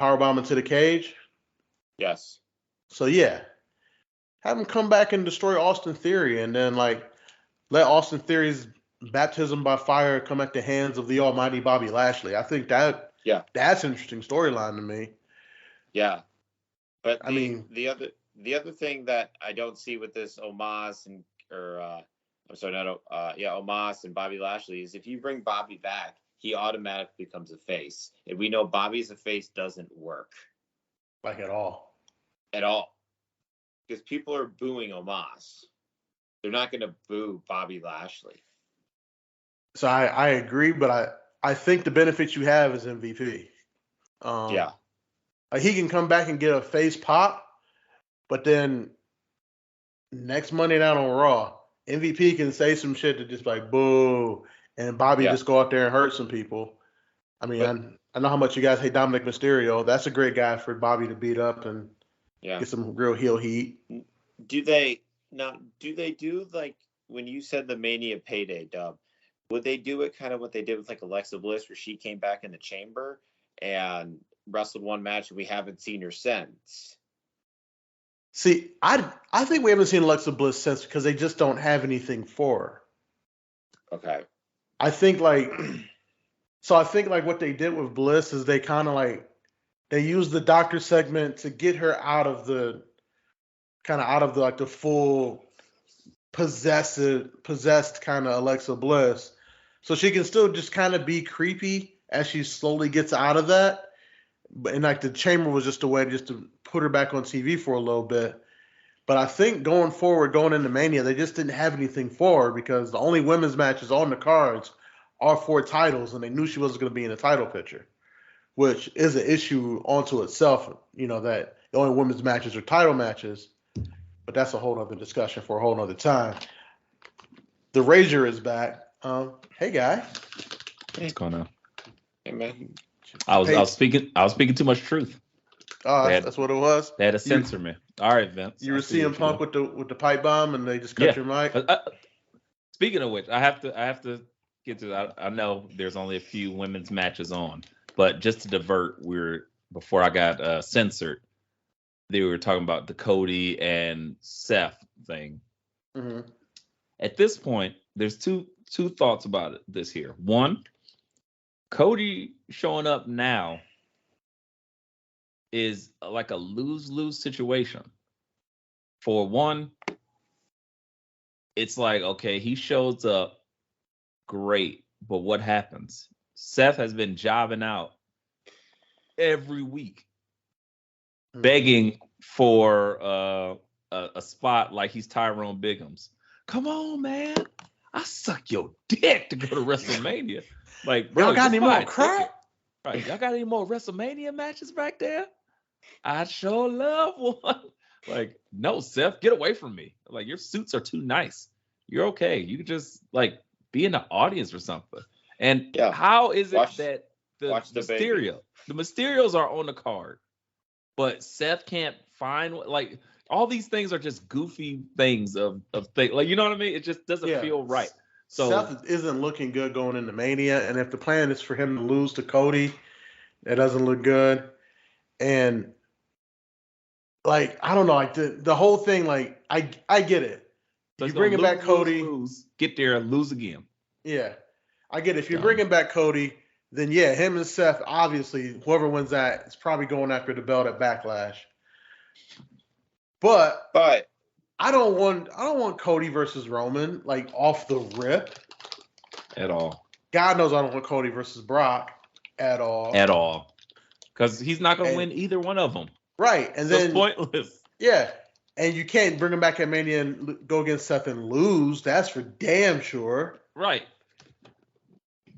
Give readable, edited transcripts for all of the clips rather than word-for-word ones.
powerbomb into the cage. Yes. So yeah, have him come back and destroy Austin Theory, and then like let Austin Theory's baptism by fire come at the hands of the almighty Bobby Lashley. I think that's an interesting storyline to me. Yeah, but I mean, the other thing that I don't see with this Omos Omos and Bobby Lashley is if you bring Bobby back, he automatically becomes a face, and we know Bobby as a face doesn't work like at all, because people are booing Omos. They're not going to boo Bobby Lashley. So I agree, but I think the benefit you have is MVP. Yeah. Like he can come back and get a face pop, but then next Monday night on Raw, MVP can say some shit to just like boo, and Bobby just go out there and hurt some people. I mean, I know how much you guys hate Dominic Mysterio. That's a great guy for Bobby to beat up and get some real heel heat. Do they do like when you said the Mania payday, Dub? Would they do it kind of what they did with like Alexa Bliss, where she came back in the chamber and wrestled one match and we haven't seen her since? See, I think we haven't seen Alexa Bliss since because they just don't have anything for her. Okay. I think like what they did with Bliss is they kind of like they used the doctor segment to get her out of the like the full possessed kind of Alexa Bliss, so she can still just kind of be creepy as she slowly gets out of that. And like the chamber was just a way just to put her back on TV for a little bit. But I think going forward, going into Mania, they just didn't have anything for her because the only women's matches on the cards are for titles, and they knew she wasn't going to be in a title picture, which is an issue onto itself. You know that the only women's matches are title matches, but that's a whole other discussion for a whole other time. The Razor is back. Hey guy, what's going on? Hey man. I was speaking too much truth. Oh, that's what it was. They had to censor me. All right, Vince. You were CM Punk with the pipe bomb, and they just cut your mic. Speaking of which, I have to get to that. I know there's only a few women's matches on, but just to divert, before I got censored, they were talking about the Cody and Seth thing. Mm-hmm. At this point, there's two thoughts about this here. One, Cody showing up now is like a lose-lose situation. For one, it's like, okay, he shows up, great, but what happens? Seth has been jobbing out every week, begging for a spot like he's Tyrone Biggums. Come on, man. I suck your dick to go to WrestleMania. Like, bro, y'all got any more crap? Right, y'all got any more WrestleMania matches back there? I sure love one. Like, no, Seth, get away from me. Like, your suits are too nice. You're okay. You can just like be in the audience or something. And how is it that the Mysterios are on the card, but Seth can't find like all these things are just goofy things of things. Like, you know what I mean? It just doesn't feel right. So Seth isn't looking good going into Mania, and if the plan is for him to lose to Cody, that doesn't look good. And like, I don't know, like the whole thing, like I get it. So you bringing back Cody, lose, get there and lose again. Yeah, I get it. If you're bringing back Cody, then yeah, him and Seth, obviously, whoever wins that is probably going after the belt at Backlash. But I don't want Cody versus Roman like off the rip at all. God knows I don't want Cody versus Brock at all. At all, because he's not going to win either one of them. Right, and then it's pointless. Yeah, and you can't bring him back at Mania and go against Seth and lose. That's for damn sure. Right.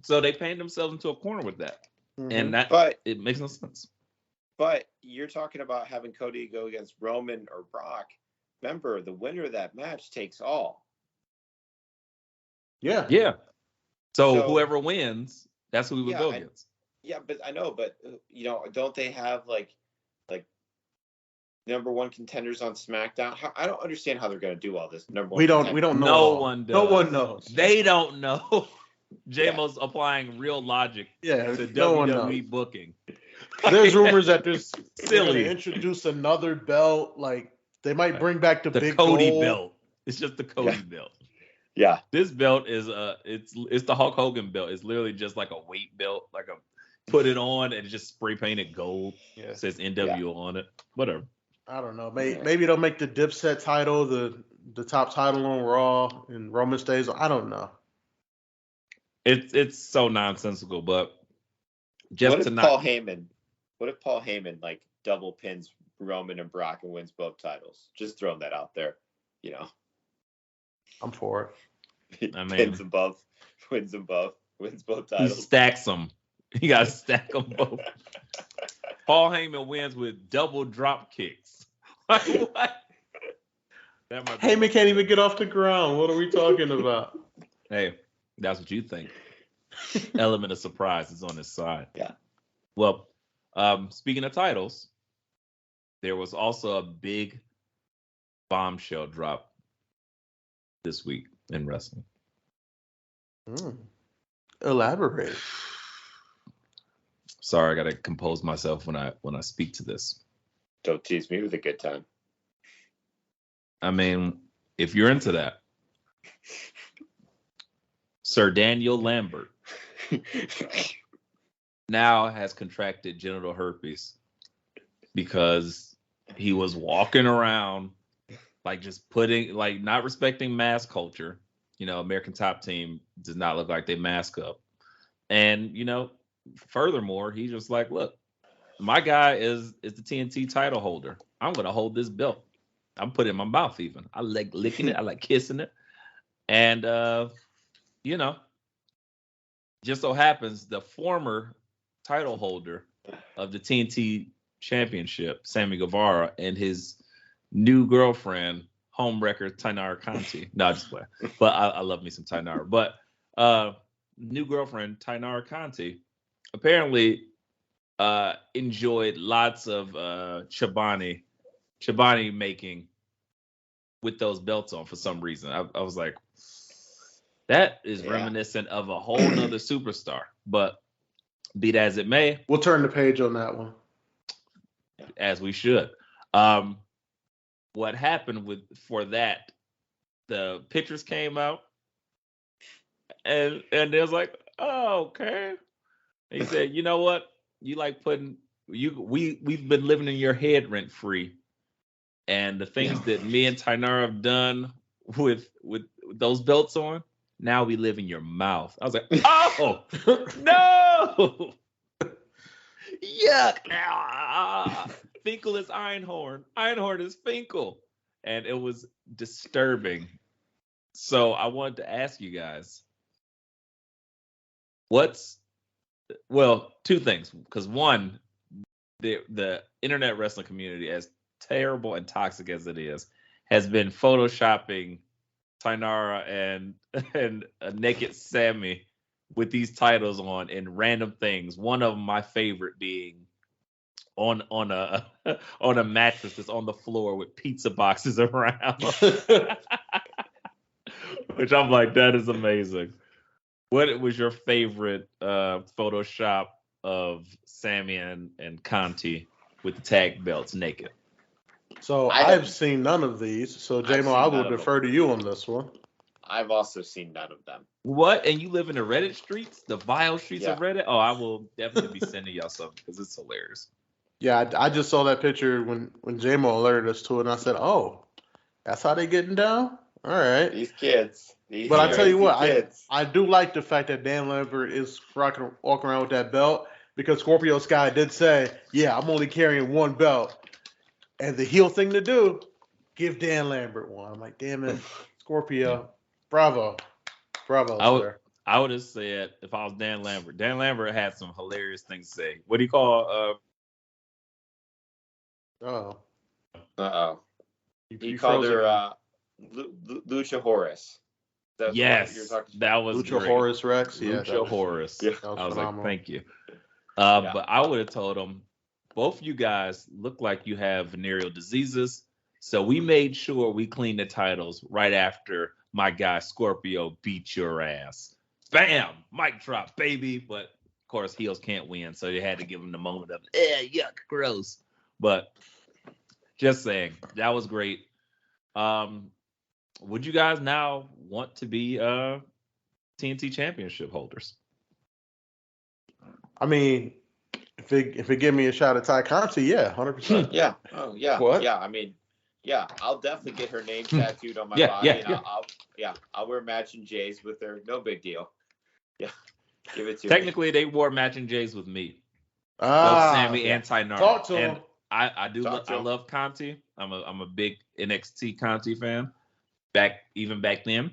So they paint themselves into a corner with that, and it makes no sense. But you're talking about having Cody go against Roman or Brock. Remember, the winner of that match takes all. Yeah. Yeah. So whoever wins, that's who we would go against. Yeah, but I know, but don't they have like number one contenders on SmackDown? I don't understand how they're going to do all this. Number one. We don't know. No one does. No one knows. They don't know. JMO's applying real logic to WWE booking. There's rumors that they're going Silly. to introduce another belt. Like they might bring back the big Cody gold belt. It's just the Cody belt. Yeah. This belt is it's the Hulk Hogan belt. It's literally just like a weight belt, like a put it on and just spray painted gold. Yeah. It says NWO on it. Whatever. I don't know. Maybe they'll make the Dipset title the top title on Raw and Roman stays. I don't know. It's so nonsensical, but just What to if not. Paul Heyman like double pins Roman and Brock and wins both titles? Just throwing that out there, you know. I'm for it. I mean, Pins them both, wins both he titles. stacks them. You gotta stack them both. Paul Heyman wins with double drop kicks. Like what? Heyman can't even get off the ground. What are we talking about? Hey, that's what you think. Element of surprise is on his side. Yeah. Well, speaking of titles, there was also a big bombshell drop this week in wrestling. Elaborate. Sorry, I gotta compose myself when I speak to this. Don't tease me with a good time. I mean, if you're into that, Sir Daniel Lambert now has contracted genital herpes because he was walking around like just not respecting mask culture. You know, American Top Team does not look like they mask up. And, you know, furthermore, he's just like, look, my guy is the TNT title holder. I'm going to hold this belt. I'm putting it in my mouth even. I like licking it. I like kissing it. And, you know, just so happens the former title holder of the TNT championship, Sammy Guevara, and his new girlfriend, homewrecker Tainara Conti. No, just play. But I love me some Tainara. But new girlfriend Tainara Conti apparently enjoyed lots of Chobani making with those belts on for some reason. I was like, that is reminiscent of a whole nother superstar. But be that as it may, we'll turn the page on that one. As we should. What happened for that? The pictures came out, and it was like, oh, okay. And he said, you know what? You like we've been living in your head rent free, and the things that me and Tainara have done with those belts on, now we live in your mouth. I was like, oh no. Yuck. Finkel is Einhorn. Einhorn is Finkel. And it was disturbing. So I wanted to ask you guys, two things. Because one, the internet wrestling community, as terrible and toxic as it is, has been photoshopping Tainara and a naked Sammy with these titles on and random things. One of them, my favorite, being on a mattress that's on the floor with pizza boxes around. Which I'm like, that is amazing. What was your favorite Photoshop of Sammy and Conti with the tag belts naked? So I've seen none of these. So J-Mo, I will defer to you on this one. I've also seen none of them. What? And you live in the Reddit streets, the vile streets of Reddit? Oh, I will definitely be sending y'all something because it's hilarious. Yeah, I just saw that picture when J-Mo alerted us to it, and I said, oh, that's how they getting down? All right. These kids. But I tell you what, I do like the fact that Dan Lambert is walking around with that belt, because Scorpio Sky did say, yeah, I'm only carrying one belt. And the heel thing to do, give Dan Lambert one. I'm like, damn it, Scorpio. Bravo, sir. I would have said, if I was Dan Lambert had some hilarious things to say. What do you call He called her Lucha Horace. Yes, that was Lucha great. Horace Rex. Lucha Horace. Yeah, I was like, thank you. But I would have told him, both of you guys look like you have venereal diseases, so we made sure we cleaned the titles right after my guy Scorpio beat your ass. Bam! Mic drop, baby. But course, heels can't win, so they had to give him the moment of, yuck, gross. But just saying, that was great. Would you guys now want to be TNT Championship holders? I mean, if it give me a shot at Ty Conti, yeah, 100%. Yeah. Oh, yeah. What? Yeah. I mean, yeah, I'll definitely get her name tattooed on my body, and I'll wear matching J's with her. No big deal. Yeah, give it to me. Technically, they wore matching J's with me. Both Sammy and Tainara. Talk to and him. I love Conti. I'm a big NXT Conti fan. Even back then.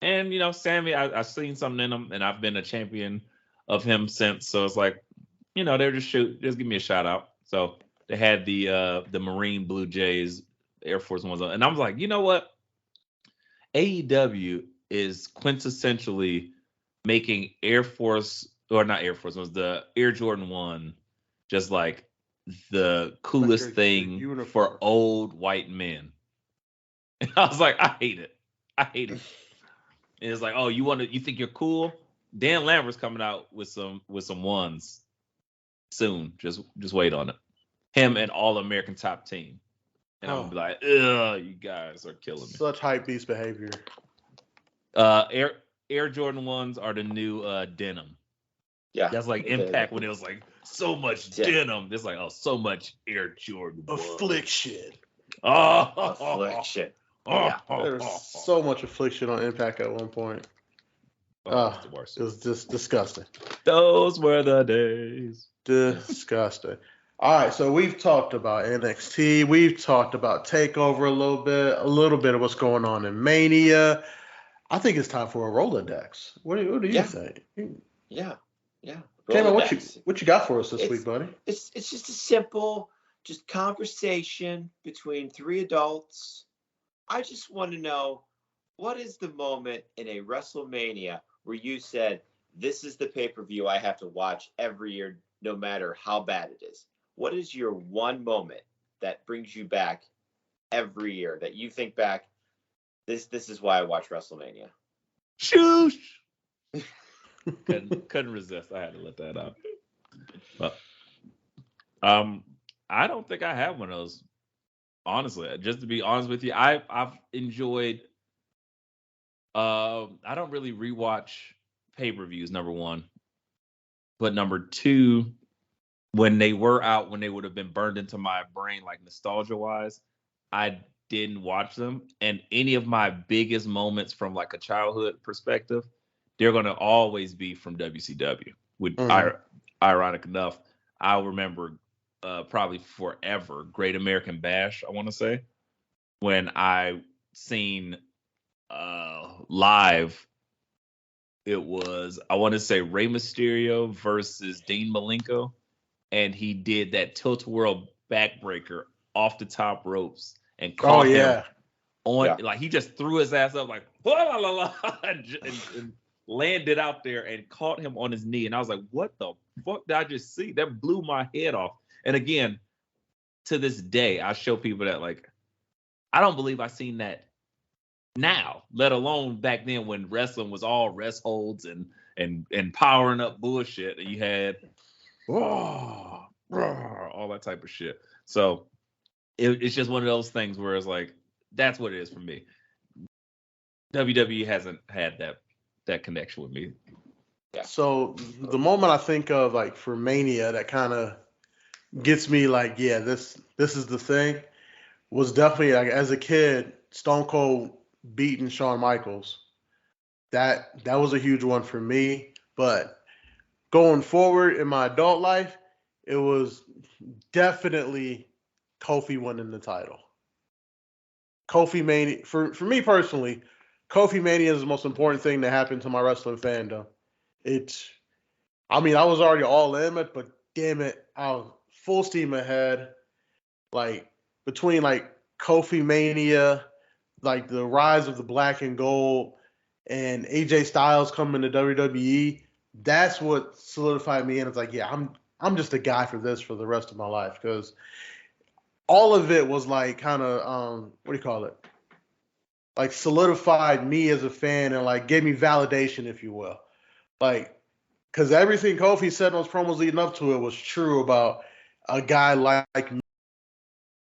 And Sammy, I've seen something in him, and I've been a champion of him since. So it's like, they're just give me a shout out. So they had the Marine Blue Jays Air Force Ones on, and I was like, you know what? AEW is quintessentially making Air Force, or not Air Force Ones, the Air Jordan 1, just like the coolest thing for old white men. And I was like, I hate it. And it's like, oh, you think you're cool? Dan Lambert's coming out with some ones soon. Just wait on it. Him and All American Top Team. And I'm gonna be like, ugh, you guys are killing me. Such hype beast behavior. Air Jordan 1s are the new denim. Yeah. That's like Impact when it was like so much denim. It's like, oh, so much Air Jordan 1. Affliction. Affliction. There was so much affliction on Impact at one point. It's the worst. It was just disgusting. Those were the days. Disgusting. All right, so we've talked about NXT. We've talked about TakeOver a little bit of what's going on in Mania. I think it's time for a Rolodex. What do you think? Yeah. Cameron, what you got for us this week, buddy? It's just a simple, just conversation between three adults. I just want to know, what is the moment in a WrestleMania where you said, this is the pay-per-view I have to watch every year, no matter how bad it is? What is your one moment that brings you back every year, that you think back, this is why I watch WrestleMania? Shoosh! couldn't resist. I had to let that out. But I don't think I have one of those. Honestly, just to be honest with you, I've enjoyed. I don't really rewatch pay-per-views. Number one, but number two, when they were out, when they would have been burned into my brain, like nostalgia-wise, I didn't watch them. And any of my biggest moments from like a childhood perspective, they're gonna always be from WCW. Ironic enough, I'll remember probably forever Great American Bash, I want to say, when I seen live. It was, I want to say, Rey Mysterio versus Dean Malenko, and he did that tilt-a-whirl backbreaker off the top ropes and caught him on, like he just threw his ass up like la, la, la, and landed out there and caught him on his knee, and I was like, what the fuck did I just see? That blew my head off. And again, to this day, I show people that, like, I don't believe I've seen that now, let alone back then when wrestling was all rest holds and powering up bullshit, and you had all that type of shit. So it's just one of those things where it's like, that's what it is for me. WWE hasn't had that connection with me. Yeah. So the moment I think of, like, for Mania that kind of gets me like, yeah, this is the thing, was definitely, like, as a kid, Stone Cold beating Shawn Michaels. That was a huge one for me. But going forward in my adult life, it was definitely Kofi winning the title. Kofi Mania, for me personally, Kofi Mania is the most important thing that happened to my wrestling fandom. I was already all in it, but damn it, I was full steam ahead. Like, between, like, Kofi Mania, like the rise of the black and gold, and AJ Styles coming to WWE, that's what solidified me. And it's like, yeah, I'm just a guy for this for the rest of my life, because all of it was like kind of what do you call it? Like, solidified me as a fan and, like, gave me validation, if you will. Like, Because everything Kofi said on his promos leading up to it was true about a guy like